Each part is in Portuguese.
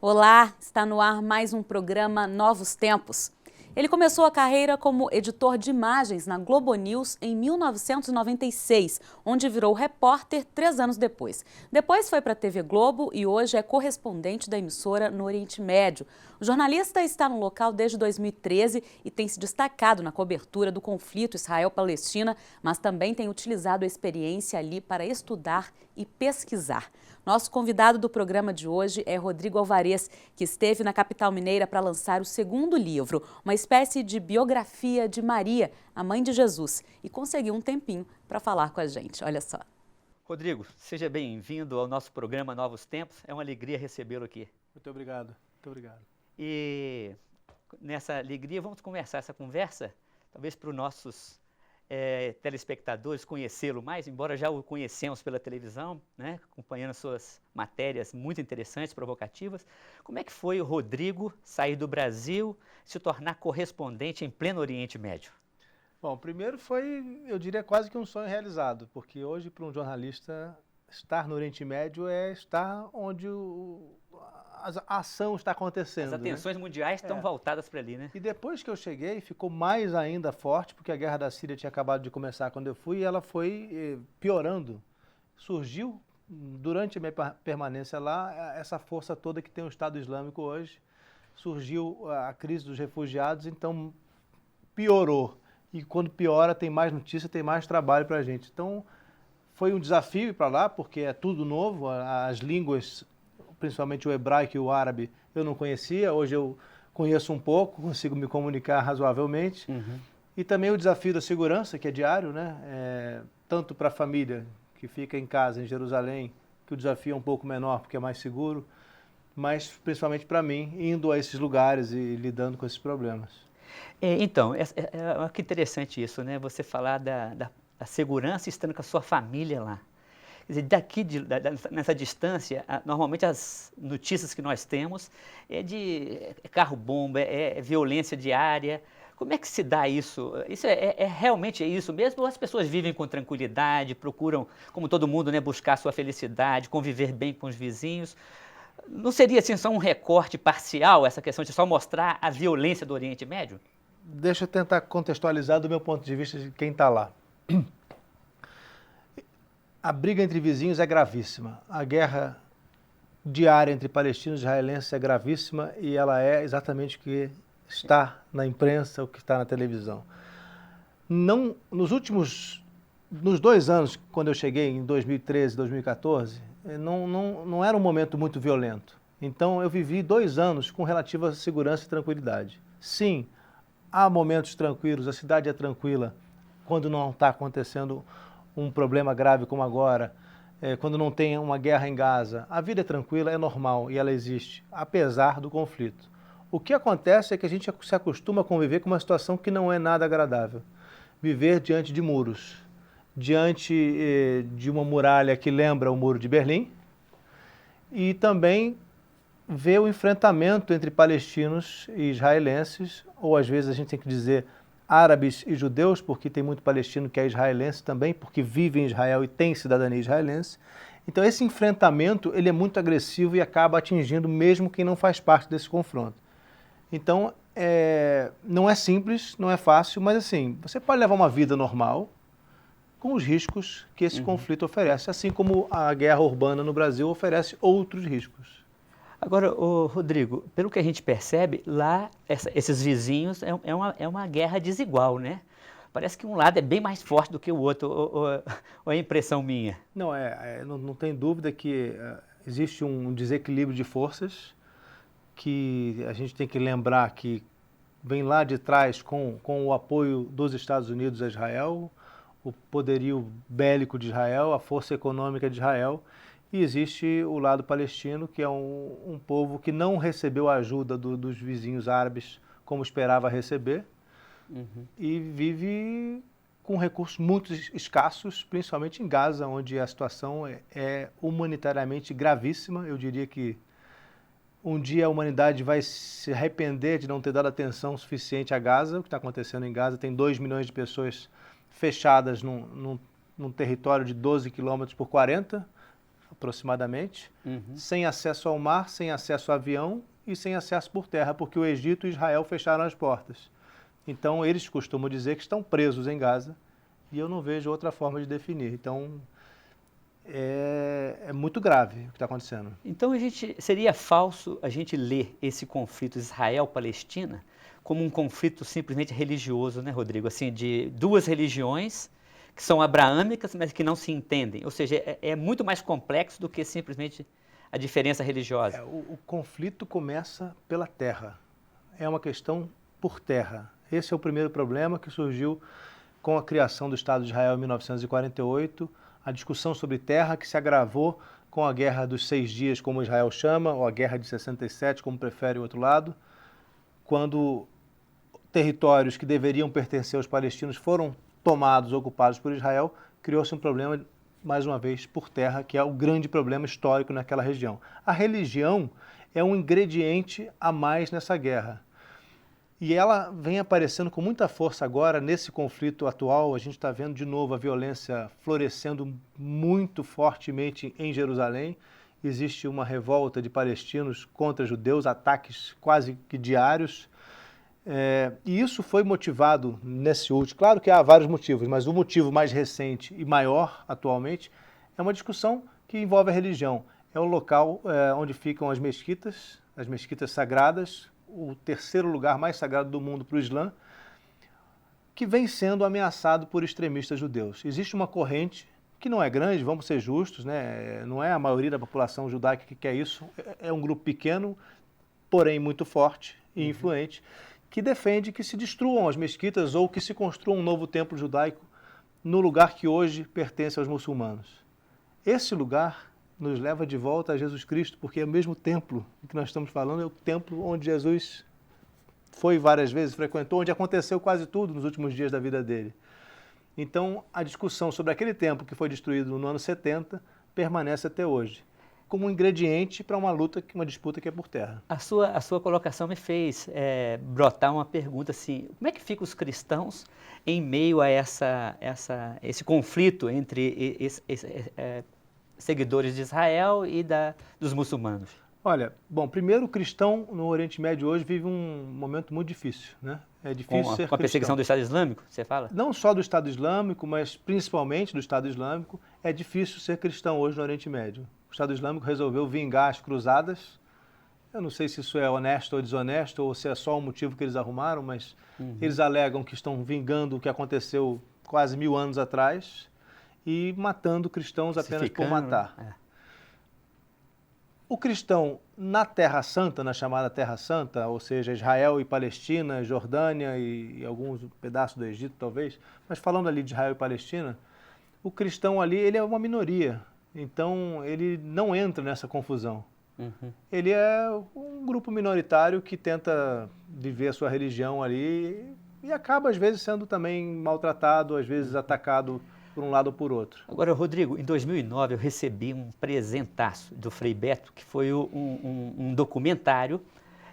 Olá, está no ar mais um programa Novos Tempos. Ele começou a carreira como editor de imagens na Globo News em 1996, onde virou repórter 3 anos depois. Depois foi para a TV Globo e hoje é correspondente da emissora no Oriente Médio. O jornalista está no local desde 2013 e tem se destacado na cobertura do conflito Israel-Palestina, mas também tem utilizado a experiência ali para estudar e pesquisar. Nosso convidado do programa de hoje é Rodrigo Alvarez, que esteve na capital mineira para lançar o segundo livro, uma espécie de biografia de Maria, a mãe de Jesus, e conseguiu um tempinho para falar com a gente. Olha só. Rodrigo, seja bem-vindo ao nosso programa Novos Tempos. É uma alegria recebê-lo aqui. Muito obrigado, muito obrigado. E nessa alegria vamos começar essa conversa, talvez para os nossos telespectadores conhecê-lo mais, embora já o conhecemos pela televisão, né, acompanhando suas matérias muito interessantes, provocativas. Como é que foi o Rodrigo sair do Brasil, se tornar correspondente em pleno Oriente Médio? Bom, primeiro foi, eu diria, quase que um sonho realizado, porque hoje para um jornalista estar no Oriente Médio é estar onde a ação está acontecendo. As atenções mundiais estão voltadas para ali, né? E depois que eu cheguei, ficou mais ainda forte, porque a guerra da Síria tinha acabado de começar quando eu fui, e ela foi piorando. Surgiu, durante a minha permanência lá, essa força toda que tem o Estado Islâmico hoje. Surgiu a crise dos refugiados, então piorou. E quando piora, tem mais notícia, tem mais trabalho para a gente. Então, foi um desafio ir para lá, porque é tudo novo, as línguas, principalmente o hebraico e o árabe, eu não conhecia. Hoje eu conheço um pouco, consigo me comunicar razoavelmente. E também o desafio da segurança, que é diário, né? Tanto para a família que fica em casa, em Jerusalém, que o desafio é um pouco menor, porque é mais seguro, mas principalmente para mim, indo a esses lugares e lidando com esses problemas. Então, que interessante isso, né? Você falar da segurança estando com a sua família lá. Quer dizer, daqui, nessa distância, normalmente as notícias que nós temos é de carro-bomba, é violência diária. Como é que se dá isso? Isso realmente é isso mesmo? Ou as pessoas vivem com tranquilidade, procuram, como todo mundo, né, buscar a sua felicidade, conviver bem com os vizinhos? Não seria assim só um recorte parcial, essa questão de só mostrar a violência do Oriente Médio? Deixa eu tentar contextualizar do meu ponto de vista de quem está lá. A briga entre vizinhos é gravíssima. A guerra diária entre palestinos e israelenses é gravíssima e ela é exatamente o que está na imprensa, o que está na televisão. Não, nos 2 anos, quando eu cheguei, em 2013, 2014, não era um momento muito violento. Então eu vivi 2 anos com relativa segurança e tranquilidade. Sim, há momentos tranquilos, a cidade é tranquila quando não está acontecendo um problema grave como agora, quando não tem uma guerra em Gaza. A vida é tranquila, é normal e ela existe, apesar do conflito. O que acontece é que a gente se acostuma a conviver com uma situação que não é nada agradável. Viver diante de muros, diante de uma muralha que lembra o Muro de Berlim, e também ver o enfrentamento entre palestinos e israelenses, ou às vezes a gente tem que dizer árabes e judeus, porque tem muito palestino que é israelense também, porque vive em Israel e tem cidadania israelense. Então esse enfrentamento ele é muito agressivo e acaba atingindo mesmo quem não faz parte desse confronto. Então não é simples, não é fácil, mas assim, você pode levar uma vida normal com os riscos que esse conflito oferece, assim como a guerra urbana no Brasil oferece outros riscos. Agora, Rodrigo, pelo que a gente percebe, lá esses vizinhos é uma guerra desigual, né? Parece que um lado é bem mais forte do que o outro, ou é impressão minha? Não, não tem dúvida que existe um desequilíbrio de forças que a gente tem que lembrar que vem lá de trás com o apoio dos Estados Unidos a Israel, o poderio bélico de Israel, a força econômica de Israel. E existe o lado palestino, que é um povo que não recebeu a ajuda dos vizinhos árabes como esperava receber, e vive com recursos muito escassos, principalmente em Gaza, onde a situação é humanitariamente gravíssima. Eu diria que Um dia a humanidade vai se arrepender de não ter dado atenção suficiente a Gaza. O que está acontecendo em Gaza, tem 2 milhões de pessoas fechadas num território de 12 quilômetros por 40, aproximadamente, sem acesso ao mar, sem acesso a avião e sem acesso por terra, porque o Egito e Israel fecharam as portas. Então eles costumam dizer que estão presos em Gaza e eu não vejo outra forma de definir. Então é muito grave o que está acontecendo. Então seria falso a gente ler esse conflito Israel-Palestina como um conflito simplesmente religioso, né, Rodrigo? Assim, de duas religiões que são abraâmicas, mas que não se entendem. Ou seja, é muito mais complexo do que simplesmente a diferença religiosa. O conflito começa pela terra. É uma questão por terra. Esse é o primeiro problema que surgiu com a criação do Estado de Israel em 1948, a discussão sobre terra que se agravou com a Guerra dos 6 Dias, como Israel chama, ou a Guerra de 67, como prefere o outro lado, quando territórios que deveriam pertencer aos palestinos foram tomados, ocupados por Israel, criou-se um problema, mais uma vez, por terra, que é o grande problema histórico naquela região. A religião é um ingrediente a mais nessa guerra. E ela vem aparecendo com muita força agora, nesse conflito atual. A gente está vendo de novo a violência florescendo muito fortemente em Jerusalém. Existe uma revolta de palestinos contra judeus, ataques quase que diários. E isso foi motivado nesse último. Claro que há vários motivos, mas o motivo mais recente e maior atualmente é uma discussão que envolve a religião. É o local onde ficam as mesquitas sagradas, o terceiro lugar mais sagrado do mundo para o Islã, que vem sendo ameaçado por extremistas judeus. Existe uma corrente que não é grande, vamos ser justos, né? Não é a maioria da população judaica que quer isso, é um grupo pequeno, porém muito forte e influente, que defende que se destruam as mesquitas ou que se construa um novo templo judaico no lugar que hoje pertence aos muçulmanos. Esse lugar nos leva de volta a Jesus Cristo, porque é o mesmo templo que nós estamos falando, é o templo onde Jesus foi várias vezes, frequentou, onde aconteceu quase tudo nos últimos dias da vida dele. Então, a discussão sobre aquele templo que foi destruído no ano 70 permanece até hoje, como um ingrediente para uma luta, uma disputa que é por terra. A sua colocação me fez brotar uma pergunta assim: como é que ficam os cristãos em meio a esse conflito entre seguidores de Israel e dos muçulmanos? Olha, bom, primeiro o cristão no Oriente Médio hoje vive um momento muito difícil, né? É difícil ser cristão. Com a perseguição do Estado Islâmico, você fala? Não só do Estado Islâmico, mas principalmente do Estado Islâmico, é difícil ser cristão hoje no Oriente Médio. O Estado Islâmico resolveu vingar as cruzadas. Eu não sei se isso é honesto ou desonesto, ou se é só um motivo que eles arrumaram, mas eles alegam que estão vingando o que aconteceu quase 1000 anos atrás e matando cristãos apenas por matar. O cristão na Terra Santa, na chamada Terra Santa, ou seja, Israel e Palestina, Jordânia e alguns pedaços do Egito talvez, mas falando ali de Israel e Palestina, o cristão ali ele é uma minoria, então ele não entra nessa confusão. Ele é um grupo minoritário que tenta viver a sua religião ali e acaba às vezes sendo também maltratado, às vezes atacado por um lado ou por outro. Agora, Rodrigo, em 2009 eu recebi um presentaço do Frei Beto, que foi um documentário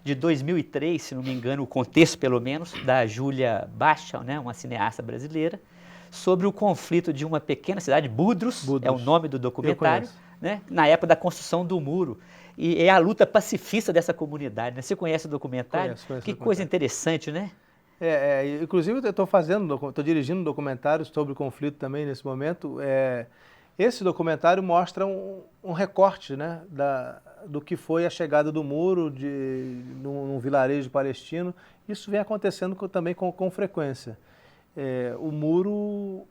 de 2003, se não me engano, o contexto pelo menos, da Júlia Bachel, né, uma cineasta brasileira, sobre o conflito de uma pequena cidade, Budros, é o nome do documentário, né, na época da construção do muro. E é a luta pacifista dessa comunidade, né? Você conhece o documentário? Conheço que coisa interessante, né? Inclusive eu estou dirigindo um documentário sobre o conflito também nesse momento. Esse documentário mostra um recorte, né, do que foi a chegada do muro num vilarejo palestino. Isso vem acontecendo também com frequência. O muro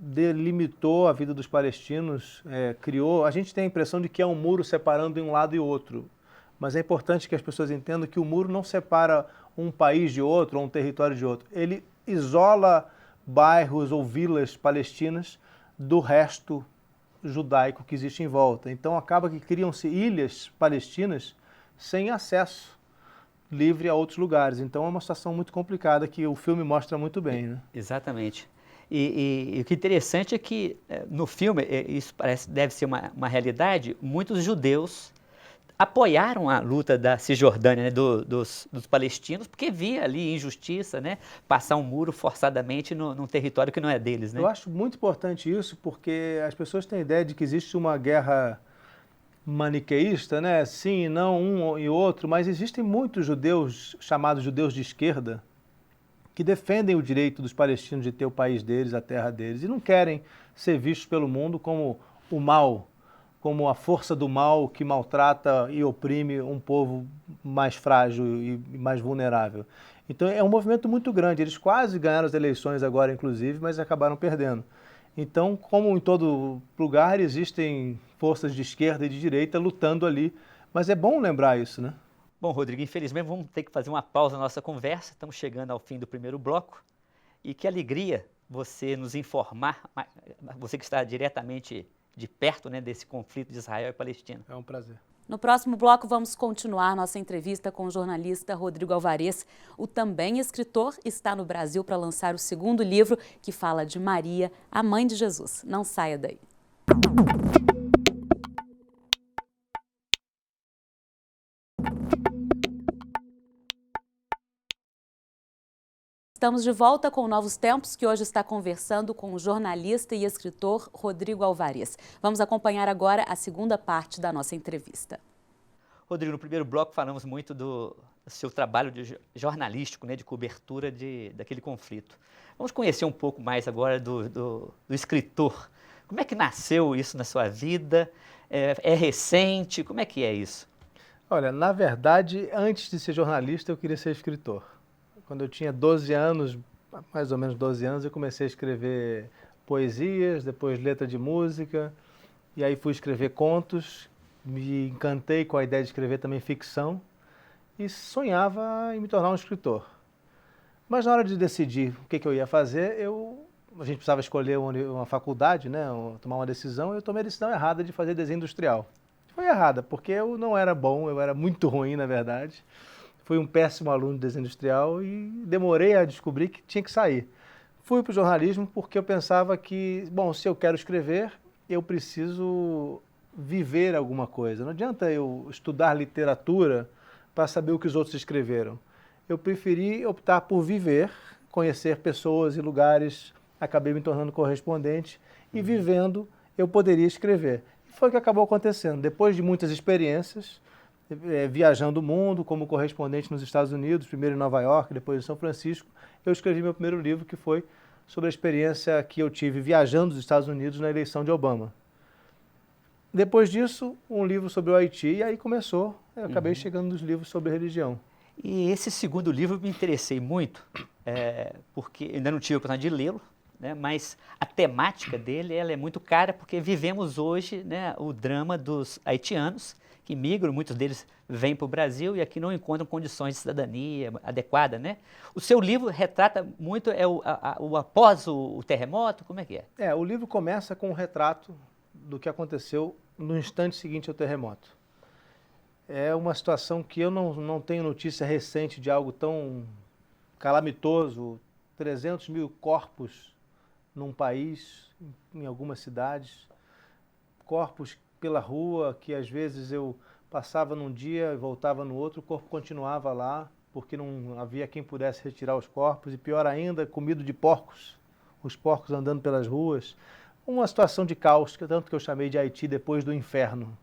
delimitou a vida dos palestinos, criou... A gente tem a impressão de que é um muro separando um lado e outro, mas é importante que as pessoas entendam que o muro não separa um país de outro ou um território de outro. Ele isola bairros ou vilas palestinas do resto judaico que existe em volta. Então acaba que criam-se ilhas palestinas sem acesso livre a outros lugares. Então é uma situação muito complicada que o filme mostra muito bem, né? Exatamente. E o que é interessante é que no filme, isso deve ser uma realidade, muitos judeus apoiaram a luta da Cisjordânia, né, dos palestinos, porque via ali injustiça, né, passar um muro forçadamente num território que não é deles, né? Eu acho muito importante isso, porque as pessoas têm a ideia de que existe uma guerra maniqueísta, né? Sim e não, um e outro, mas existem muitos judeus, chamados judeus de esquerda, que defendem o direito dos palestinos de ter o país deles, a terra deles, e não querem ser vistos pelo mundo como o mal, como a força do mal que maltrata e oprime um povo mais frágil e mais vulnerável. Então é um movimento muito grande, eles quase ganharam as eleições agora, inclusive, mas acabaram perdendo. Então, como em todo lugar, existem forças de esquerda e de direita lutando ali, mas é bom lembrar isso, né? Bom, Rodrigo, infelizmente vamos ter que fazer uma pausa na nossa conversa, estamos chegando ao fim do primeiro bloco, e que alegria você nos informar, você que está diretamente de perto, né, desse conflito de Israel e Palestina. É um prazer. No próximo bloco, vamos continuar nossa entrevista com o jornalista Rodrigo Alvarez. O também escritor está no Brasil para lançar o segundo livro, que fala de Maria, a mãe de Jesus. Não saia daí. Estamos de volta com Novos Tempos, que hoje está conversando com o jornalista e escritor Rodrigo Alvarez. Vamos acompanhar agora a segunda parte da nossa entrevista. Rodrigo, no primeiro bloco falamos muito do seu trabalho jornalístico, né, de cobertura daquele conflito. Vamos conhecer um pouco mais agora do escritor. Como é que nasceu isso na sua vida? É recente? Como é que é isso? Olha, na verdade, antes de ser jornalista, eu queria ser escritor. Quando eu tinha 12 anos, mais ou menos 12 anos, eu comecei a escrever poesias, depois letra de música, e aí fui escrever contos, me encantei com a ideia de escrever também ficção, e sonhava em me tornar um escritor. Mas na hora de decidir o que eu ia fazer, a gente precisava escolher uma faculdade, né, tomar uma decisão, e eu tomei a decisão errada de fazer desenho industrial. Foi errada, porque eu não era bom, eu era muito ruim, na verdade. Fui um péssimo aluno de desenho industrial e demorei a descobrir que tinha que sair. Fui para o jornalismo porque eu pensava que, bom, se eu quero escrever, eu preciso viver alguma coisa. Não adianta eu estudar literatura para saber o que os outros escreveram. Eu preferi optar por viver, conhecer pessoas e lugares, acabei me tornando correspondente e vivendo eu poderia escrever. E foi o que acabou acontecendo. Depois de muitas experiências, viajando o mundo como correspondente nos Estados Unidos, primeiro em Nova York, depois em São Francisco, eu escrevi meu primeiro livro, que foi sobre a experiência que eu tive viajando os Estados Unidos na eleição de Obama. Depois disso, um livro sobre o Haiti, e aí começou, eu acabei chegando nos livros sobre religião. E esse segundo livro eu me interessei muito, porque ainda não tive a oportunidade de lê-lo, né, mas a temática dele ela é muito cara, porque vivemos hoje, né, o drama dos haitianos, que migram, muitos deles vêm para o Brasil e aqui não encontram condições de cidadania adequada, né? O seu livro retrata muito o após o terremoto, como é que é? O livro começa com um retrato do que aconteceu no instante seguinte ao terremoto. É uma situação que eu não tenho notícia recente de algo tão calamitoso, 300 mil corpos num país, em algumas cidades, corpos pela rua, que às vezes eu passava num dia e voltava no outro, o corpo continuava lá, porque não havia quem pudesse retirar os corpos, e pior ainda, comido de porcos, os porcos andando pelas ruas. Uma situação de caos, tanto que eu chamei de Haiti depois do inferno.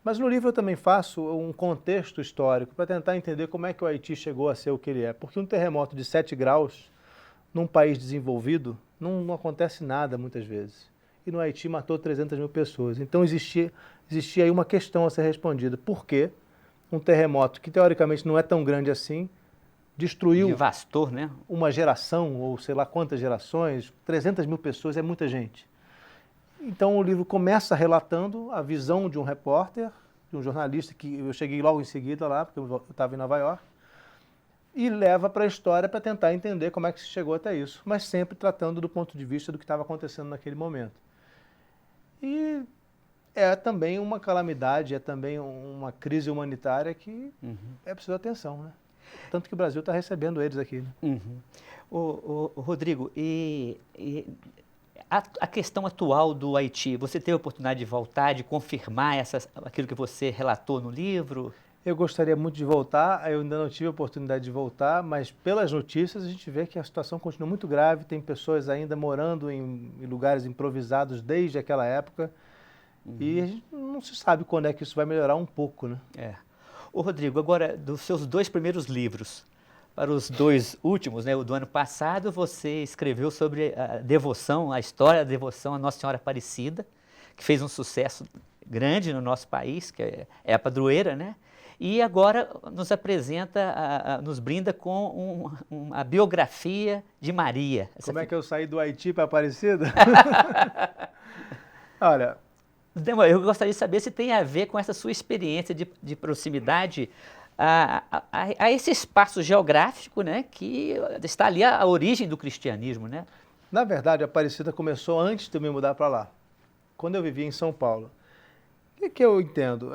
Mas no livro eu também faço um contexto histórico para tentar entender como é que o Haiti chegou a ser o que ele é. Porque um terremoto de 7 graus, num país desenvolvido, não acontece nada muitas vezes. E no Haiti matou 300 mil pessoas. Então existia aí uma questão a ser respondida. Por que um terremoto, que teoricamente não é tão grande assim, destruiu devastou, né, uma geração, ou sei lá quantas gerações? 300 mil pessoas é muita gente. Então o livro começa relatando a visão de um repórter, de um jornalista, que eu cheguei logo em seguida lá, porque eu estava em Nova York, e leva para a história para tentar entender como é que se chegou até isso, mas sempre tratando do ponto de vista do que estava acontecendo naquele momento. E é também uma calamidade, é também uma crise humanitária que é preciso atenção, né? Tanto que o Brasil está recebendo eles aqui, né? O Rodrigo, a questão atual do Haiti, você teve a oportunidade de voltar, de confirmar aquilo que você relatou no livro? Eu gostaria muito de voltar, eu ainda não tive a oportunidade de voltar, mas pelas notícias a gente vê que a situação continua muito grave, tem pessoas ainda morando em lugares improvisados desde aquela época, e a gente não se sabe quando é que isso vai melhorar um pouco, né? Ô Rodrigo, agora dos seus 2 primeiros livros, para os 2 últimos, né, o do ano passado, você escreveu sobre a devoção, a história da devoção à Nossa Senhora Aparecida, que fez um sucesso grande no nosso país, que é a padroeira, né? E agora nos apresenta, nos brinda com a biografia de Maria. Como é que eu saí do Haiti para Aparecida? Olha, eu gostaria de saber se tem a ver com essa sua experiência de proximidade a esse espaço geográfico, né, que está ali a origem do cristianismo, né? Na verdade, a Aparecida começou antes de eu me mudar para lá, quando eu vivia em São Paulo. O que eu entendo?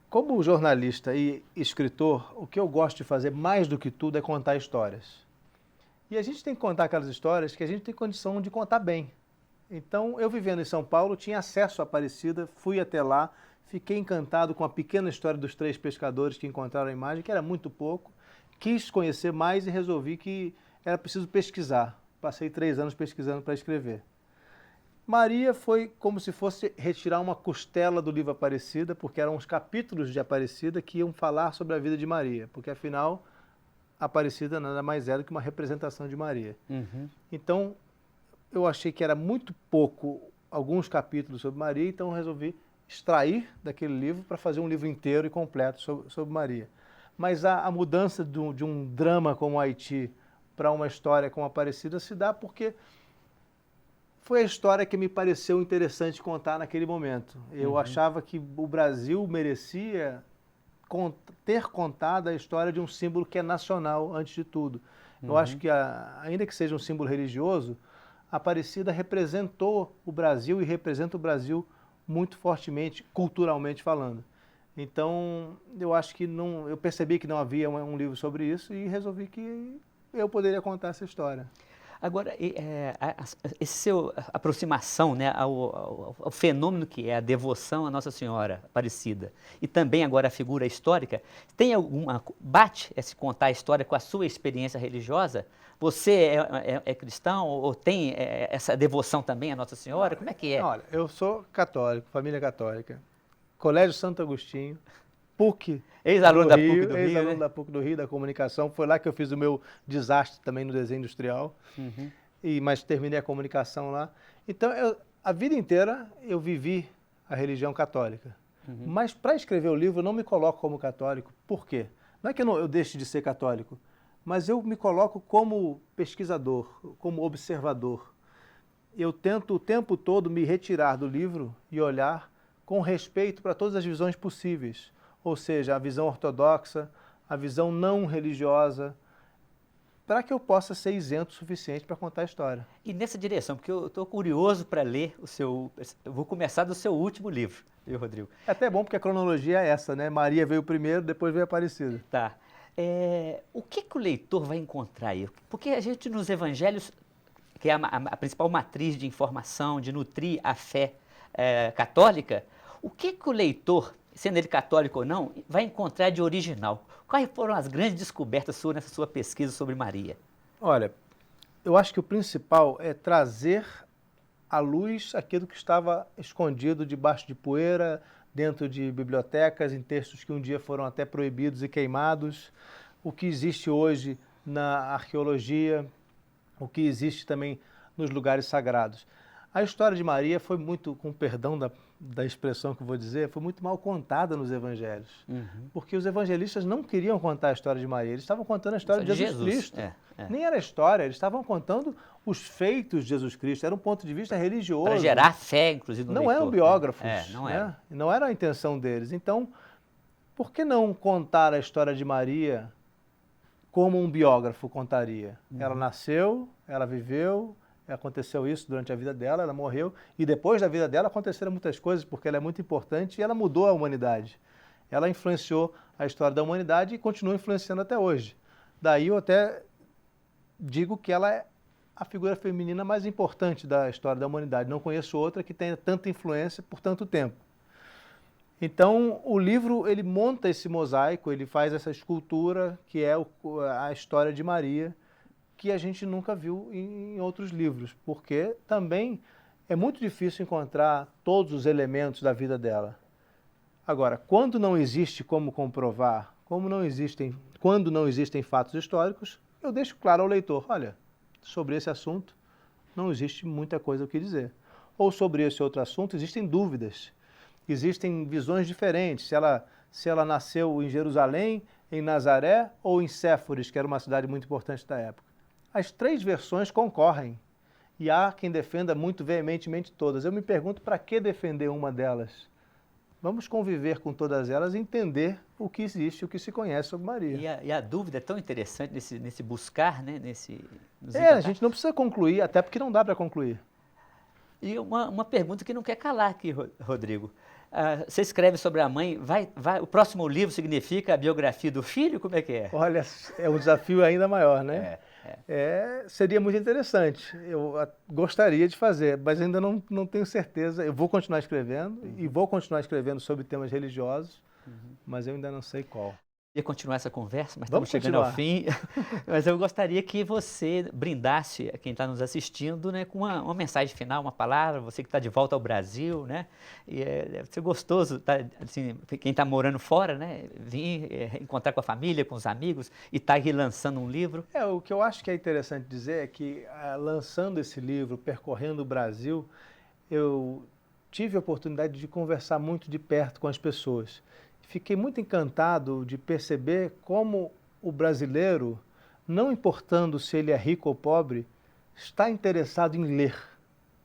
Como jornalista e escritor, o que eu gosto de fazer mais do que tudo é contar histórias. E a gente tem que contar aquelas histórias que a gente tem condição de contar bem. Então, eu vivendo em São Paulo, tinha acesso à Aparecida, fui até lá, fiquei encantado com a pequena história dos 3 pescadores que encontraram a imagem, que era muito pouco, quis conhecer mais e resolvi que era preciso pesquisar. Passei 3 anos pesquisando para escrever. Maria foi como se fosse retirar uma costela do livro Aparecida, porque eram os capítulos de Aparecida que iam falar sobre a vida de Maria, porque afinal, Aparecida nada mais é do que uma representação de Maria. Então, eu achei que era muito pouco alguns capítulos sobre Maria, então resolvi extrair daquele livro para fazer um livro inteiro e completo sobre Maria. Mas a mudança de um drama como o Haiti para uma história como Aparecida se dá porque foi a história que me pareceu interessante contar naquele momento. Eu achava que o Brasil merecia ter contado a história de um símbolo que é nacional, antes de tudo. Eu acho que, ainda que seja um símbolo religioso, a Aparecida representou o Brasil e representa o Brasil muito fortemente, culturalmente falando. Então, eu acho que eu percebi que não havia um livro sobre isso e resolvi que eu poderia contar essa história. Agora, essa seu aproximação, né, ao fenômeno que é a devoção à Nossa Senhora Aparecida e também agora a figura histórica, tem bate esse contar a história com a sua experiência religiosa? Você é cristão ou tem essa devoção também à Nossa Senhora? Como é que é? Olha, eu sou católico, família católica, Colégio Santo Agostinho, PUC ex-aluno da PUC do Rio, ex-aluno né? da PUC do Rio, da comunicação. Foi lá que eu fiz o meu desastre também no desenho industrial, mas terminei a comunicação lá. Então, a vida inteira eu vivi a religião católica. Mas para escrever o livro eu não me coloco como católico. Por quê? Não é que eu deixe de ser católico, mas eu me coloco como pesquisador, como observador. Eu tento o tempo todo me retirar do livro e olhar com respeito para todas as visões possíveis. Ou seja, a visão ortodoxa, a visão não religiosa, para que eu possa ser isento o suficiente para contar a história. E nessa direção, porque eu estou curioso para ler eu vou começar do seu último livro, viu, Rodrigo? É até bom porque a cronologia é essa, né? Maria veio primeiro, depois veio Aparecida. Tá. O que o leitor vai encontrar aí? Porque a gente nos evangelhos, que é a principal matriz de informação, de nutrir a fé católica, o que o leitor, sendo ele católico ou não, vai encontrar de original? Quais foram as grandes descobertas suas nessa sua pesquisa sobre Maria? Olha, eu acho que o principal é trazer à luz aquilo que estava escondido debaixo de poeira, dentro de bibliotecas, em textos que um dia foram até proibidos e queimados, o que existe hoje na arqueologia, o que existe também nos lugares sagrados. A história de Maria foi muito, com perdão da expressão que eu vou dizer, foi muito mal contada nos evangelhos. Porque os evangelistas não queriam contar a história de Maria, eles estavam contando a história de Jesus Cristo. Nem era história, eles estavam contando os feitos de Jesus Cristo, era um ponto de vista religioso. Para gerar fé, inclusive, no Não leitor. eram biógrafos, não né? era. Não era a intenção deles. Então, por que não contar a história de Maria como um biógrafo contaria? Ela nasceu, ela viveu, aconteceu isso durante a vida dela, ela morreu, e depois da vida dela aconteceram muitas coisas, porque ela é muito importante e ela mudou a humanidade. Ela influenciou a história da humanidade e continua influenciando até hoje. Daí eu até digo que ela a figura feminina mais importante da história da humanidade. Não conheço outra que tenha tanta influência por tanto tempo. Então, o livro, ele monta esse mosaico, ele faz essa escultura, que é a história de Maria, que a gente nunca viu em outros livros, porque também é muito difícil encontrar todos os elementos da vida dela. Agora, quando não existe como comprovar, quando não existem fatos históricos, eu deixo claro ao leitor, olha, sobre esse assunto não existe muita coisa o que dizer. Ou sobre esse outro assunto existem dúvidas. Existem visões diferentes, se ela nasceu em Jerusalém, em Nazaré ou em Séforis, que era uma cidade muito importante da época. As três versões concorrem e há quem defenda muito veementemente todas. Eu me pergunto para que defender uma delas? Vamos conviver com todas elas e entender o que existe, o que se conhece sobre Maria. E a dúvida é tão interessante nesse buscar, né? A gente não precisa concluir, até porque não dá para concluir. E uma pergunta que não quer calar aqui, Rodrigo. Você escreve sobre a mãe, o próximo livro significa a biografia do filho? Como é que é? Olha, é um desafio ainda maior, né? Seria muito interessante. Eu gostaria de fazer, mas ainda não tenho certeza. Eu vou continuar escrevendo e vou continuar escrevendo sobre temas religiosos, mas eu ainda não sei qual. Ia continuar essa conversa, mas Vamos estamos chegando continuar ao fim. Mas eu gostaria que você brindasse a quem está nos assistindo, né, com uma mensagem final, uma palavra, você que está de volta ao Brasil, né? E deve ser gostoso, tá, assim, quem está morando fora, né, vir encontrar com a família, com os amigos e estar aqui lançando um livro. O que eu acho que é interessante dizer é que, lançando esse livro, percorrendo o Brasil, eu tive a oportunidade de conversar muito de perto com as pessoas. Fiquei muito encantado de perceber como o brasileiro, não importando se ele é rico ou pobre, está interessado em ler,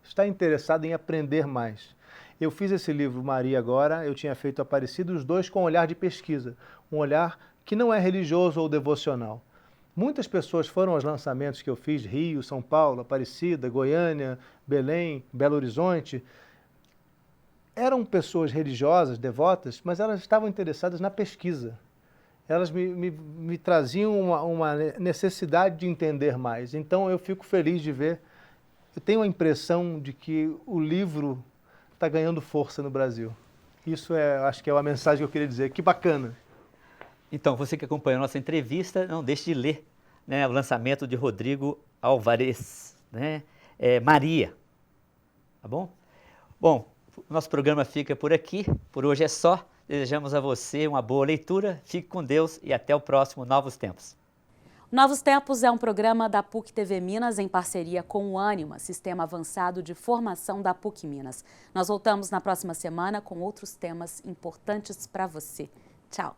está interessado em aprender mais. Eu fiz esse livro Maria agora, eu tinha feito Aparecida, os dois com um olhar de pesquisa, um olhar que não é religioso ou devocional. Muitas pessoas foram aos lançamentos que eu fiz, Rio, São Paulo, Aparecida, Goiânia, Belém, Belo Horizonte. Eram pessoas religiosas, devotas, mas elas estavam interessadas na pesquisa. Elas me traziam uma necessidade de entender mais. Então eu fico feliz de ver, eu tenho a impressão de que o livro está ganhando força no Brasil. Isso acho que é a mensagem que eu queria dizer. Que bacana! Então, você que acompanhou a nossa entrevista, não deixe de ler, né, o lançamento de Rodrigo Álvares, né, Maria, tá bom? Bom, nosso programa fica por aqui, por hoje é só. Desejamos a você uma boa leitura, fique com Deus e até o próximo Novos Tempos. Novos Tempos é um programa da PUC TV Minas em parceria com o Ânima, Sistema Avançado de Formação da PUC Minas. Nós voltamos na próxima semana com outros temas importantes para você. Tchau!